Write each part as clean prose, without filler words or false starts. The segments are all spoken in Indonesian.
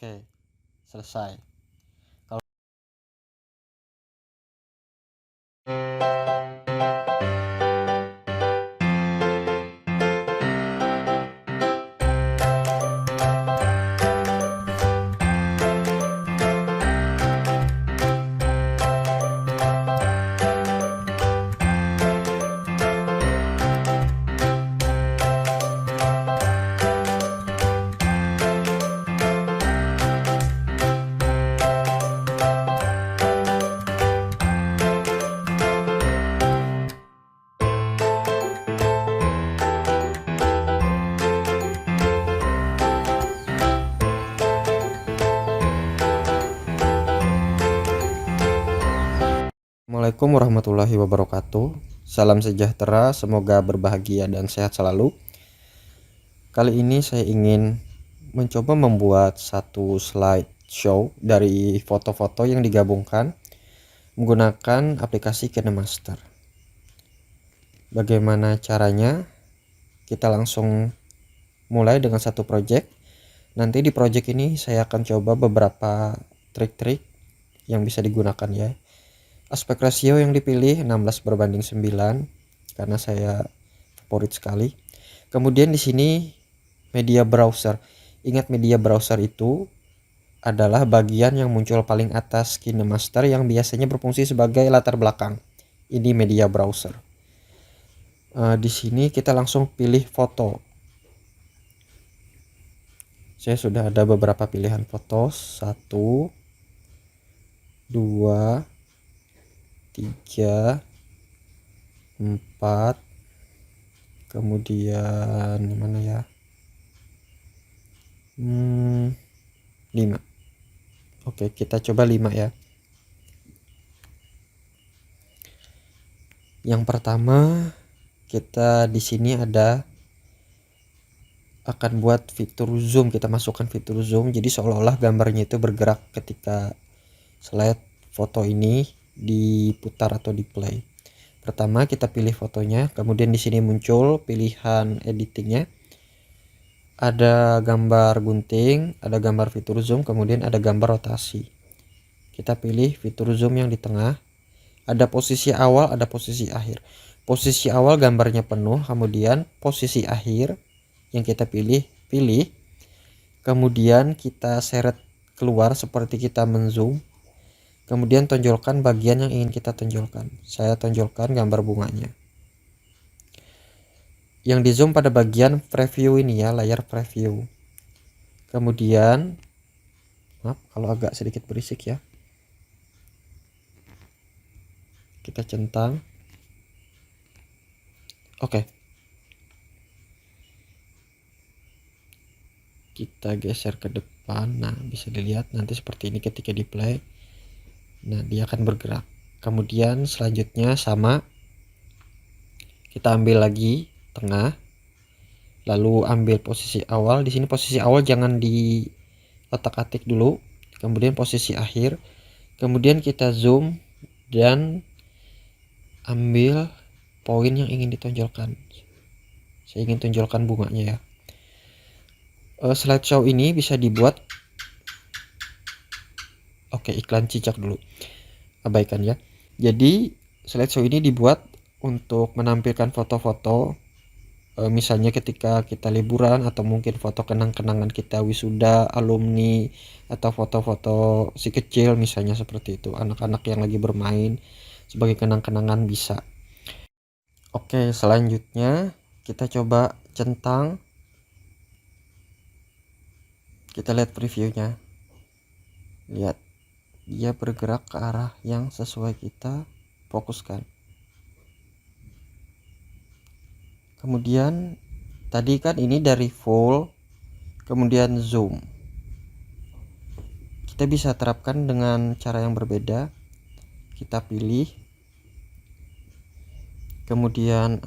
Oke, selesai. Kalau Assalamualaikum warahmatullahi wabarakatuh. Salam sejahtera, semoga berbahagia dan sehat selalu. Kali ini saya ingin mencoba membuat satu slideshow dari foto-foto yang digabungkan menggunakan aplikasi KineMaster. Bagaimana caranya? Kita langsung mulai dengan satu project. Nanti di project ini saya akan coba beberapa trik-trik yang bisa digunakan ya. Aspek rasio yang dipilih 16:9 karena saya favorit sekali. Kemudian di sini media browser. Ingat, media browser itu adalah bagian yang muncul paling atas KineMaster yang biasanya berfungsi sebagai latar belakang. Ini media browser. Di sini kita langsung pilih foto. Saya sudah ada beberapa pilihan foto. 1, 2, 3, 4, kemudian mana ya, 5. Oke, kita coba 5 ya. Yang pertama, kita di sini akan buat fitur zoom. Kita masukkan fitur zoom, jadi seolah-olah gambarnya itu bergerak ketika slide foto ini diputar atau di play. Pertama kita pilih fotonya, kemudian di sini muncul pilihan editingnya. Ada gambar gunting, ada gambar fitur zoom, kemudian ada gambar rotasi. Kita pilih fitur zoom yang di tengah. Ada posisi awal, ada posisi akhir. Posisi awal gambarnya penuh, kemudian posisi akhir yang kita pilih. Kemudian kita seret keluar seperti kita menzoom. Kemudian tonjolkan bagian yang ingin kita tonjolkan. Saya tonjolkan gambar bunganya. Yang di zoom pada bagian preview ini ya, layar preview. Kemudian, maaf kalau agak sedikit berisik ya. Kita centang. Oke. Kita geser ke depan. Nah, bisa dilihat nanti seperti ini ketika di play. Nah, dia akan bergerak. Kemudian selanjutnya sama, kita ambil lagi tengah, lalu ambil posisi awal. Di sini posisi awal jangan di otak-atik dulu. Kemudian posisi akhir. Kemudian kita zoom dan ambil poin yang ingin ditonjolkan. Saya ingin tonjolkan bunganya ya. Slideshow ini bisa dibuat. Oke, iklan cicak dulu, abaikan ya. Jadi slideshow ini dibuat untuk menampilkan foto-foto, misalnya ketika kita liburan, atau mungkin foto kenang-kenangan kita wisuda, alumni, atau foto-foto si kecil misalnya seperti itu, anak-anak yang lagi bermain, sebagai kenang-kenangan bisa. Oke, selanjutnya kita coba centang. Kita lihat previewnya. Lihat, dia bergerak ke arah yang sesuai kita fokuskan. Kemudian tadi kan ini dari full, kemudian zoom. Kita bisa terapkan dengan cara yang berbeda. Kita pilih, kemudian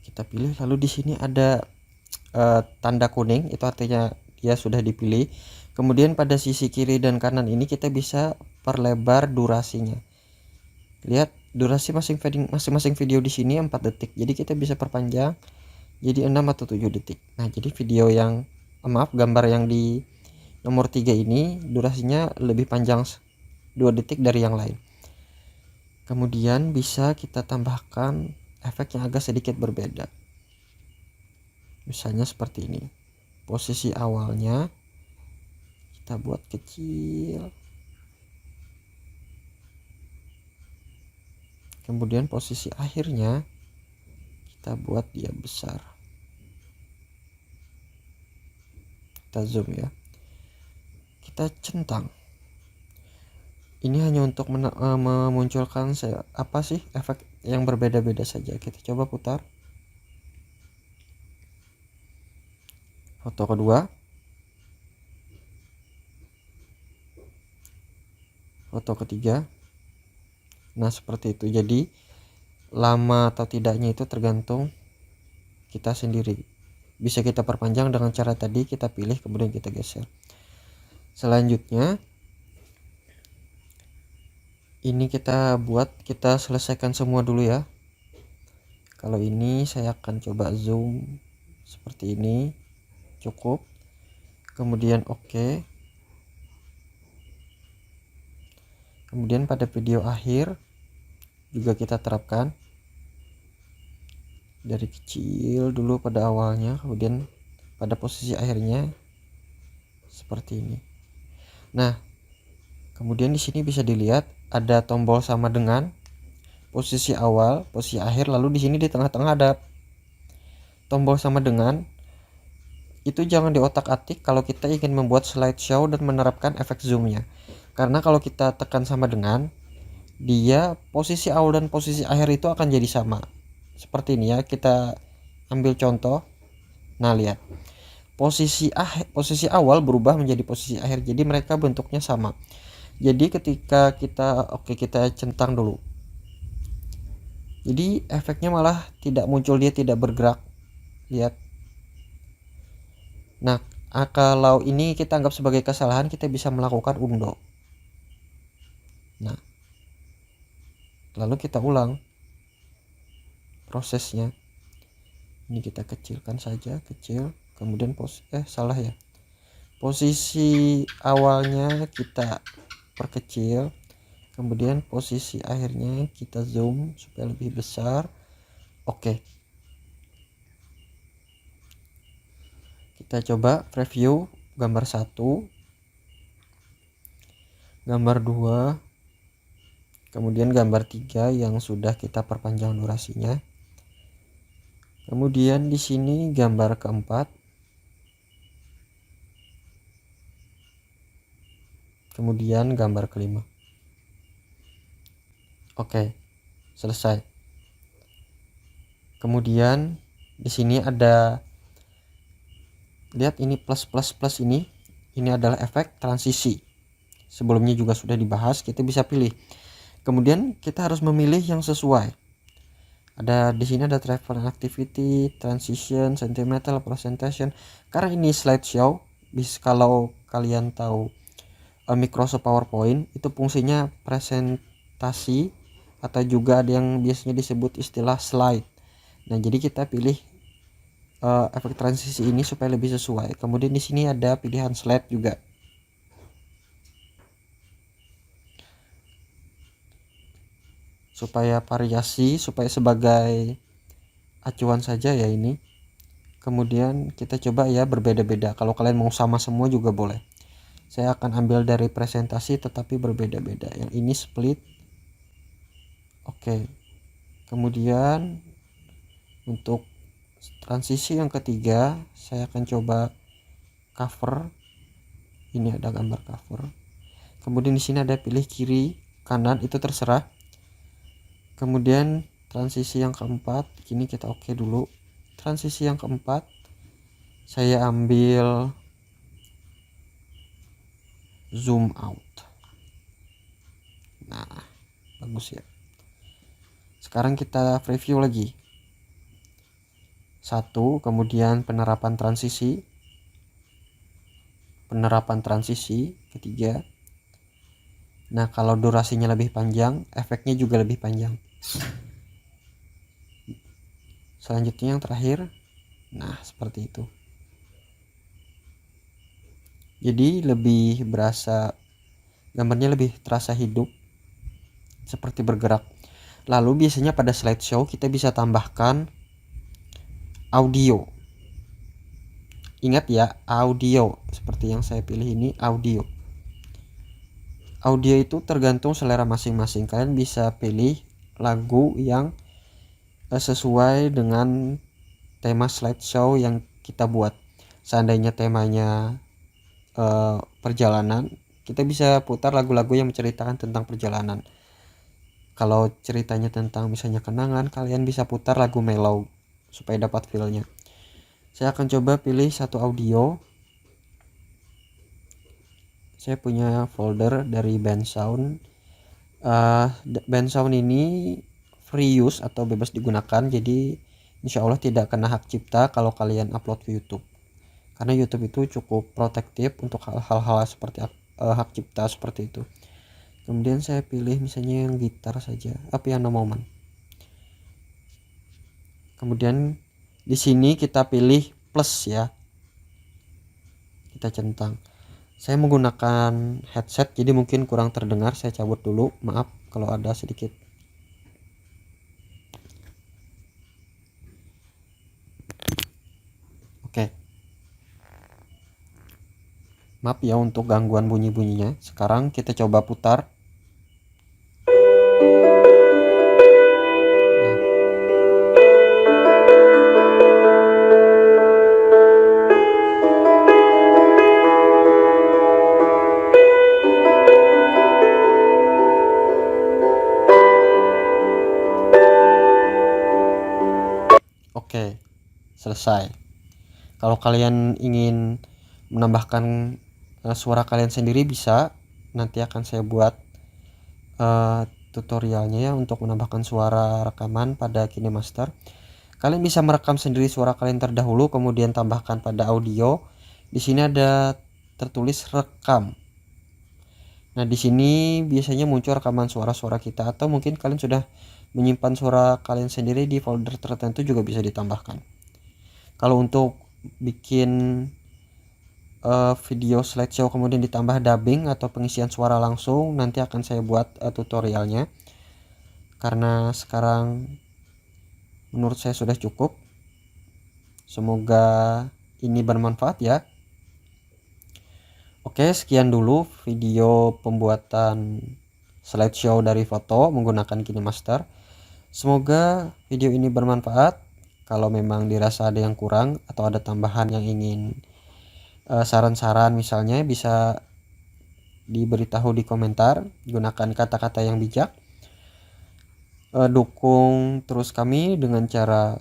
kita pilih, lalu di sini ada tanda kuning, itu artinya dia sudah dipilih. Kemudian pada sisi kiri dan kanan ini kita bisa perlebar durasinya. Lihat, durasi masing-masing video di sini 4 detik. Jadi kita bisa perpanjang jadi 6 atau 7 detik. Nah, jadi video yang gambar yang di nomor 3 ini durasinya lebih panjang 2 detik dari yang lain. Kemudian bisa kita tambahkan efek yang agak sedikit berbeda. Misalnya seperti ini. Posisi awalnya kita buat kecil. Kemudian posisi akhirnya kita buat dia besar. Kita zoom ya. Kita centang. Ini hanya untuk memunculkan efek yang berbeda-beda saja. Kita coba putar. Foto kedua. Foto ketiga. Nah, seperti itu. Jadi lama atau tidaknya itu tergantung kita sendiri. Bisa kita perpanjang dengan cara tadi, kita pilih kemudian kita geser. Selanjutnya ini kita selesaikan semua dulu ya. Kalau ini saya akan coba zoom seperti ini, cukup. Kemudian oke. Kemudian pada video akhir juga kita terapkan dari kecil dulu pada awalnya, kemudian pada posisi akhirnya seperti ini. Nah, kemudian di sini bisa dilihat ada tombol sama dengan posisi awal, posisi akhir, lalu di sini di tengah-tengah ada tombol sama dengan. Itu jangan diotak-atik kalau kita ingin membuat slideshow dan menerapkan efek zoomnya. Karena kalau kita tekan sama dengan, dia posisi awal dan posisi akhir itu akan jadi sama. Seperti ini ya, kita ambil contoh. Nah, lihat. Posisi awal berubah menjadi posisi akhir. Jadi mereka bentuknya sama. Jadi ketika kita centang dulu. Jadi efeknya malah tidak muncul, dia tidak bergerak. Lihat. Nah, kalau ini kita anggap sebagai kesalahan, kita bisa melakukan undo. Nah, lalu kita ulang prosesnya. Ini kita kecilkan saja, kecil. Kemudian posisi awalnya kita perkecil, kemudian posisi akhirnya kita zoom supaya lebih besar. Oke. Kita coba preview gambar 1, gambar 2, kemudian gambar 3 yang sudah kita perpanjang durasinya. Kemudian di sini gambar keempat. Kemudian gambar kelima. Oke, selesai. Kemudian di sini ada, lihat ini plus ini adalah efek transisi. Sebelumnya juga sudah dibahas, kita bisa pilih. Kemudian kita harus memilih yang sesuai. Ada di sini ada travel activity, transition, sentimental, presentation. Karena ini slideshow, kalau kalian tahu Microsoft PowerPoint itu fungsinya presentasi atau juga ada yang biasanya disebut istilah slide. Nah, jadi kita pilih efek transisi ini supaya lebih sesuai. Kemudian di sini ada pilihan slide juga. Supaya variasi, supaya sebagai acuan saja ya ini. Kemudian kita coba ya berbeda-beda. Kalau kalian mau sama semua juga boleh. Saya akan ambil dari presentasi tetapi berbeda-beda. Yang ini split. Oke. Kemudian untuk transisi yang ketiga, saya akan coba cover. Ini ada gambar cover. Kemudian di sini ada pilih kiri, kanan, itu terserah. Kemudian transisi yang keempat, ini kita oke dulu. Transisi yang keempat, saya ambil zoom out. Nah, bagus ya. Sekarang kita preview lagi. 1, kemudian penerapan transisi. Penerapan transisi ketiga. Nah, kalau durasinya lebih panjang, efeknya juga lebih panjang. Selanjutnya yang terakhir, Nah, seperti itu. Jadi lebih berasa, gambarnya lebih terasa hidup, seperti bergerak. Lalu biasanya pada slideshow kita bisa tambahkan audio. Ingat ya, audio. Seperti yang saya pilih ini, audio. Audio itu tergantung selera masing-masing. Kalian bisa pilih lagu yang sesuai dengan tema slideshow yang kita buat. Seandainya temanya perjalanan, kita bisa putar lagu-lagu yang menceritakan tentang perjalanan. Kalau ceritanya tentang misalnya kenangan, kalian bisa putar lagu mellow supaya dapat feel-nya. Saya akan coba pilih satu audio. Saya punya folder dari Bensound. Bensound ini free use atau bebas digunakan, jadi insya Allah tidak kena hak cipta kalau kalian upload ke YouTube, karena YouTube itu cukup protektif untuk hal-hal seperti hak cipta seperti itu. Kemudian saya pilih misalnya yang gitar saja, piano moment. Kemudian di sini kita pilih plus ya, kita centang. Saya menggunakan headset jadi mungkin kurang terdengar, saya cabut dulu, maaf kalau ada sedikit. Oke. Maaf ya untuk gangguan bunyi-bunyinya. Sekarang kita coba putar. Oke, selesai. Kalau kalian ingin menambahkan suara kalian sendiri bisa, nanti akan saya buat tutorialnya ya untuk menambahkan suara rekaman pada KineMaster. Kalian bisa merekam sendiri suara kalian terdahulu, kemudian tambahkan pada audio. Di sini ada tertulis rekam. Nah, di sini biasanya muncul rekaman suara-suara kita, atau mungkin kalian sudah menyimpan suara kalian sendiri di folder tertentu juga bisa ditambahkan. Kalau untuk bikin video slideshow kemudian ditambah dubbing atau pengisian suara langsung, nanti akan saya buat tutorialnya, karena sekarang menurut saya sudah cukup. Semoga ini bermanfaat ya. Oke, sekian dulu video pembuatan slideshow dari foto menggunakan KineMaster. Semoga video ini bermanfaat. Kalau memang dirasa ada yang kurang atau ada tambahan yang ingin saran-saran misalnya, bisa diberitahu di komentar. Gunakan kata-kata yang bijak. Dukung terus kami dengan cara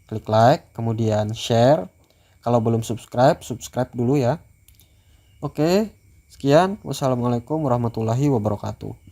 klik like, kemudian share. Kalau belum subscribe dulu ya. Oke, sekian. Wassalamualaikum warahmatullahi wabarakatuh.